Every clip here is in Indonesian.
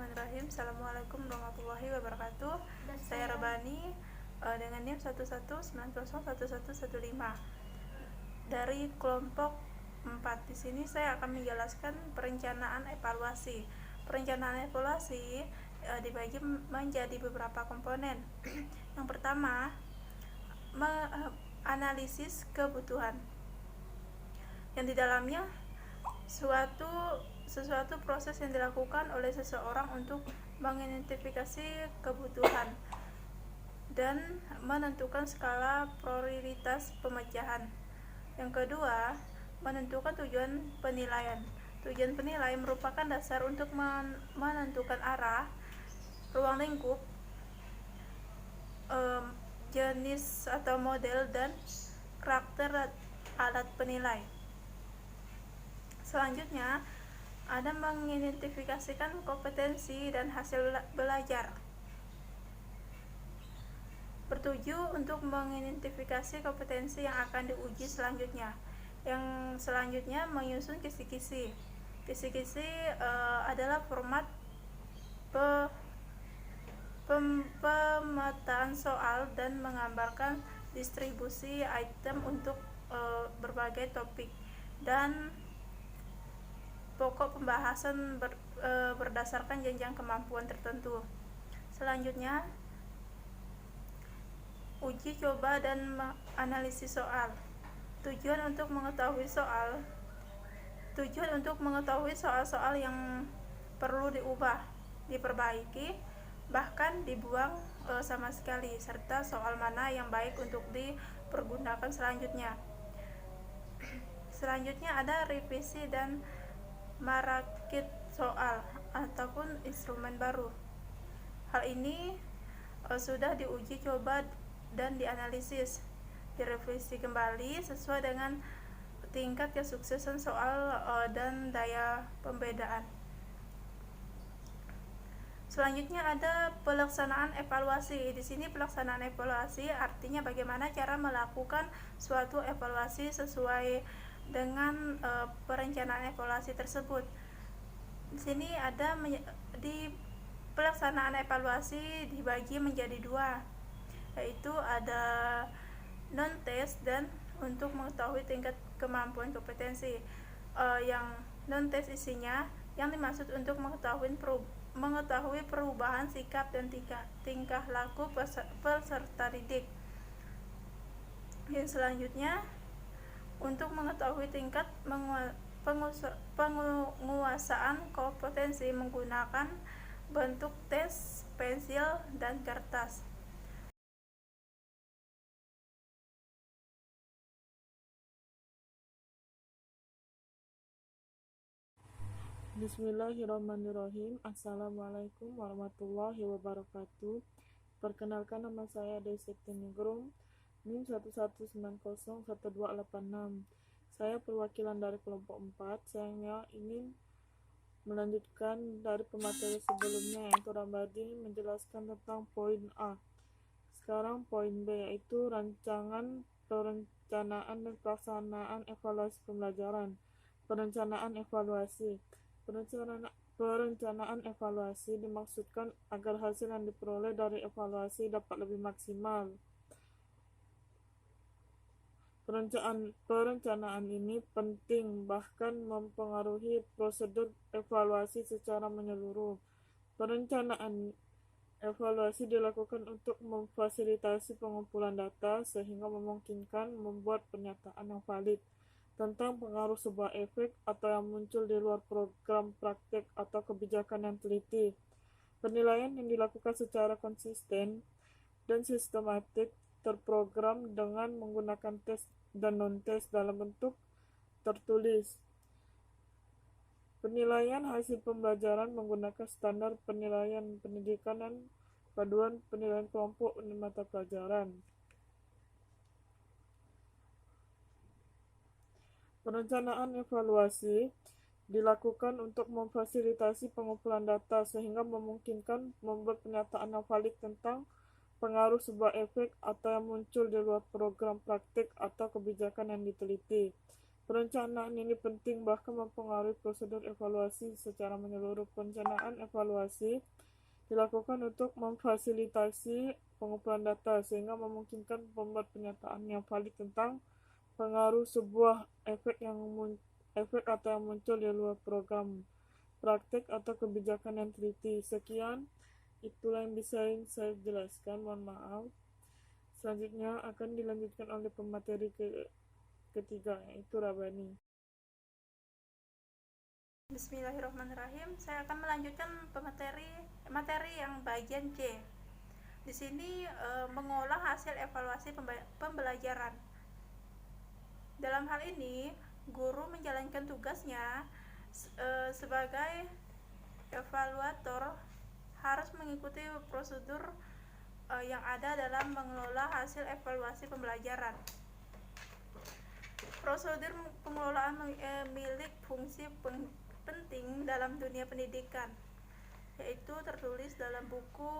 Bismillahirrahmanirrahim. Assalamualaikum warahmatullahi wabarakatuh. Saya Rebani dengan NIM 11901115 dari kelompok 4. Di sini saya akan menjelaskan perencanaan evaluasi. Perencanaan evaluasi dibagi menjadi beberapa komponen. Yang pertama, analisis kebutuhan, yang di dalamnya sesuatu proses yang dilakukan oleh seseorang untuk mengidentifikasi kebutuhan dan menentukan skala prioritas pemecahan. Yang kedua, menentukan tujuan penilaian. Tujuan penilaian merupakan dasar untuk menentukan arah, ruang lingkup, jenis atau model, dan karakter alat penilai. Selanjutnya, ada mengidentifikasikan kompetensi dan hasil belajar. Bertuju untuk mengidentifikasi kompetensi yang akan diuji selanjutnya. Yang selanjutnya menyusun kisi-kisi. Kisi-kisi adalah format pemetaan soal dan menggambarkan distribusi item untuk berbagai topik dan pokok pembahasan berdasarkan jenjang kemampuan tertentu. Selanjutnya, uji coba dan analisis soal. Tujuan untuk mengetahui soal-soal yang perlu diubah, diperbaiki, bahkan dibuang sama sekali, serta soal mana yang baik untuk dipergunakan selanjutnya. Selanjutnya ada revisi dan merakit soal ataupun instrumen baru. Hal ini sudah diuji coba dan dianalisis, direvisi kembali sesuai dengan tingkat kesuksesan soal dan daya pembedaan. Selanjutnya ada pelaksanaan evaluasi. Di sini pelaksanaan evaluasi artinya bagaimana cara melakukan suatu evaluasi sesuai dengan perencanaan evaluasi tersebut. Di sini ada di pelaksanaan evaluasi dibagi menjadi dua, yaitu ada non-test dan untuk mengetahui tingkat kemampuan kompetensi. Yang non-test isinya yang dimaksud untuk mengetahui perubahan sikap dan tingkah laku peserta didik. Yang selanjutnya untuk mengetahui tingkat penguasaan kompetensi menggunakan bentuk tes, pensil, dan kertas. Bismillahirrahmanirrahim. Assalamualaikum warahmatullahi wabarakatuh. Perkenalkan, nama saya Desi Tinigrum, NIM 11901286. Saya perwakilan dari kelompok 4. Saya ingin melanjutkan dari pemateri sebelumnya, yaitu Rambadi menjelaskan tentang poin A. Sekarang poin B, yaitu perencanaan dan pelaksanaan evaluasi pembelajaran. Perencanaan evaluasi. Perencanaan evaluasi dimaksudkan agar hasil yang diperoleh dari evaluasi dapat lebih maksimal. Perencanaan ini penting, bahkan mempengaruhi prosedur evaluasi secara menyeluruh. Perencanaan evaluasi dilakukan untuk memfasilitasi pengumpulan data sehingga memungkinkan membuat pernyataan yang valid tentang pengaruh sebuah efek atau yang muncul di luar program praktek atau kebijakan yang teliti. Penilaian yang dilakukan secara konsisten dan sistematik terprogram dengan menggunakan tes dan non-tes dalam bentuk tertulis. Penilaian hasil pembelajaran menggunakan standar penilaian pendidikan dan paduan penilaian kelompok dan mata pelajaran. Perencanaan evaluasi dilakukan untuk memfasilitasi pengumpulan data sehingga memungkinkan membuat pernyataan yang valid tentang pengaruh sebuah efek atau yang muncul di luar program praktik atau kebijakan yang diteliti. Perencanaan ini penting bahkan mempengaruhi prosedur evaluasi secara menyeluruh. Perencanaan evaluasi dilakukan untuk memfasilitasi pengumpulan data sehingga memungkinkan pembuat pernyataan yang valid tentang pengaruh sebuah efek atau yang muncul di luar program, praktek atau kebijakan yang teliti. Sekian, itulah yang bisa saya jelaskan. Mohon maaf. Selanjutnya akan dilanjutkan oleh pemateri ketiga, yaitu Rabani. Bismillahirrahmanirrahim. Saya akan melanjutkan materi yang bagian C. Di sini mengolah hasil evaluasi pembelajaran. Dalam hal ini, guru menjalankan tugasnya sebagai evaluator harus mengikuti prosedur yang ada dalam mengelola hasil evaluasi pembelajaran. Prosedur pengelolaan memiliki fungsi penting dalam dunia pendidikan, yaitu tertulis dalam buku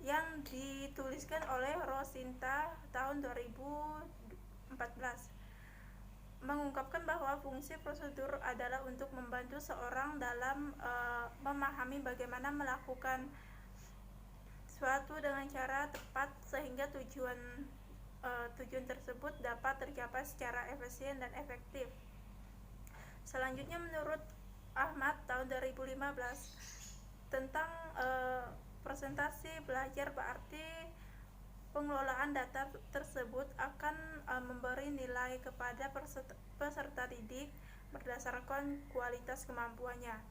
yang dituliskan oleh Rosinta tahun 2014, mengungkapkan bahwa fungsi prosedur adalah untuk membantu seorang dalam memahami bagaimana melakukan suatu dengan cara tepat sehingga tujuan tersebut dapat tercapai secara efisien dan efektif. Selanjutnya, menurut Ahmad tahun 2015 tentang presentasi belajar, berarti pengelolaan data tersebut akan memberi nilai kepada peserta didik berdasarkan kualitas kemampuannya.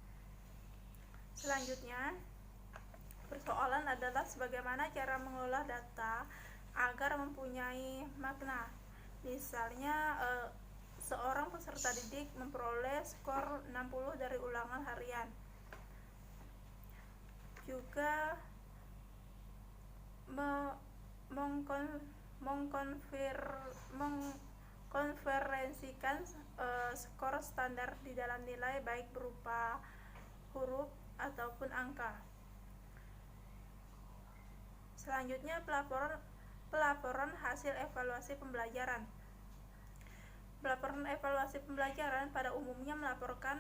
Selanjutnya, persoalan adalah bagaimana cara mengelola data agar mempunyai makna. Misalnya, seorang peserta didik memperoleh skor 60 dari ulangan harian. Juga mengkonferensikan skor standar di dalam nilai baik berupa huruf ataupun angka. Selanjutnya, pelaporan hasil evaluasi pembelajaran. Pelaporan evaluasi pembelajaran pada umumnya melaporkan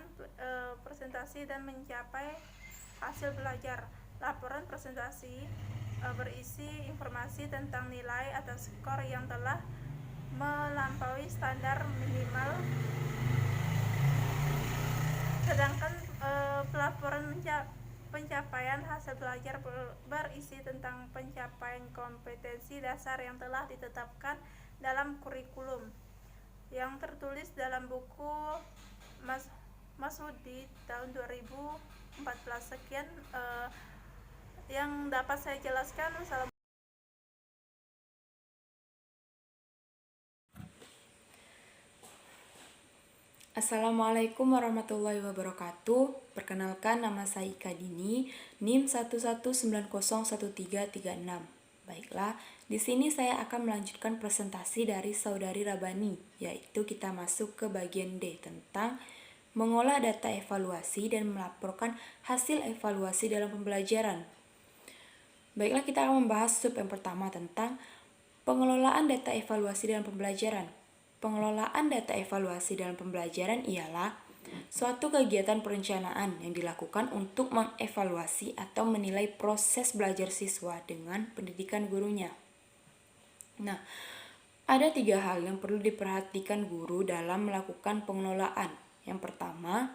presentasi dan mencapai hasil belajar. Laporan presentasi berisi informasi tentang nilai atau skor yang telah melampaui standar minimal, sedangkan pelaporan pencapaian hasil belajar berisi tentang pencapaian kompetensi dasar yang telah ditetapkan dalam kurikulum yang tertulis dalam buku Masudi tahun 2014. Sekian yang dapat saya jelaskan. Assalamualaikum warahmatullahi wabarakatuh. Perkenalkan, nama saya Ika Dini, NIM 119011336. Baiklah, di sini saya akan melanjutkan presentasi dari saudari Rabani, yaitu kita masuk ke bagian D tentang mengolah data evaluasi dan melaporkan hasil evaluasi dalam pembelajaran. Baiklah, kita akan membahas sub yang pertama tentang pengelolaan data evaluasi dalam pembelajaran. Pengelolaan data evaluasi dalam pembelajaran ialah suatu kegiatan perencanaan yang dilakukan untuk mengevaluasi atau menilai proses belajar siswa dengan pendidikan gurunya. Nah, ada 3 hal yang perlu diperhatikan guru dalam melakukan pengelolaan. Yang pertama,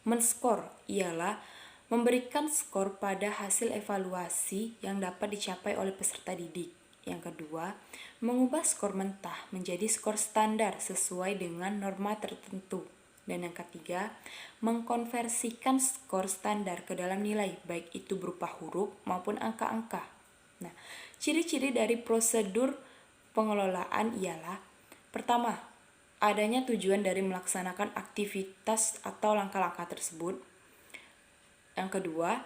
men-skor ialah memberikan skor pada hasil evaluasi yang dapat dicapai oleh peserta didik. Yang kedua, mengubah skor mentah menjadi skor standar sesuai dengan norma tertentu. Dan yang ketiga, mengkonversikan skor standar ke dalam nilai, baik itu berupa huruf maupun angka-angka. Nah, ciri-ciri dari prosedur pengelolaan ialah: pertama, adanya tujuan dari melaksanakan aktivitas atau langkah-langkah tersebut. Yang kedua,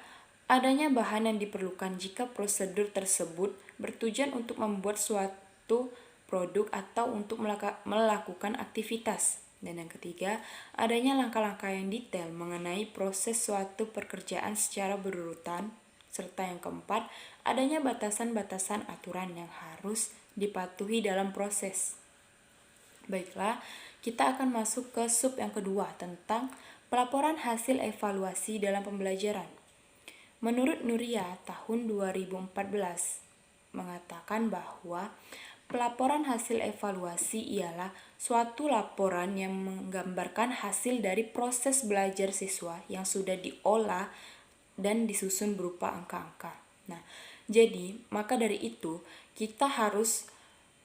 adanya bahan yang diperlukan jika prosedur tersebut bertujuan untuk membuat suatu produk atau untuk melakukan aktivitas. Dan yang ketiga, adanya langkah-langkah yang detail mengenai proses suatu pekerjaan secara berurutan. Serta yang keempat, adanya batasan-batasan aturan yang harus dipatuhi dalam proses. Baiklah, kita akan masuk ke sub yang kedua tentang pelaporan hasil evaluasi dalam pembelajaran. Menurut Nuria tahun 2014 mengatakan bahwa pelaporan hasil evaluasi ialah suatu laporan yang menggambarkan hasil dari proses belajar siswa yang sudah diolah dan disusun berupa angka-angka. Nah, jadi maka dari itu kita harus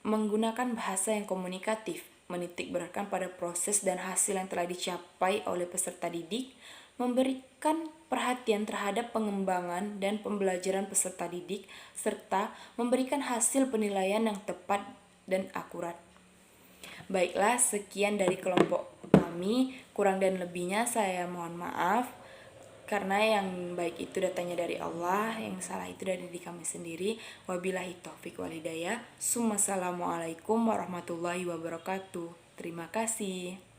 menggunakan bahasa yang komunikatif, menitik beratkan pada proses dan hasil yang telah dicapai oleh peserta didik, memberikan perhatian terhadap pengembangan dan pembelajaran peserta didik, serta memberikan hasil penilaian yang tepat dan akurat. Baiklah, sekian dari kelompok kami. Kurang dan lebihnya saya mohon maaf, karena yang baik itu datangnya dari Allah, yang salah itu dari diri kami sendiri. Wabillahi taufik walhidayah. Assalamualaikum warahmatullahi wabarakatuh. Terima kasih.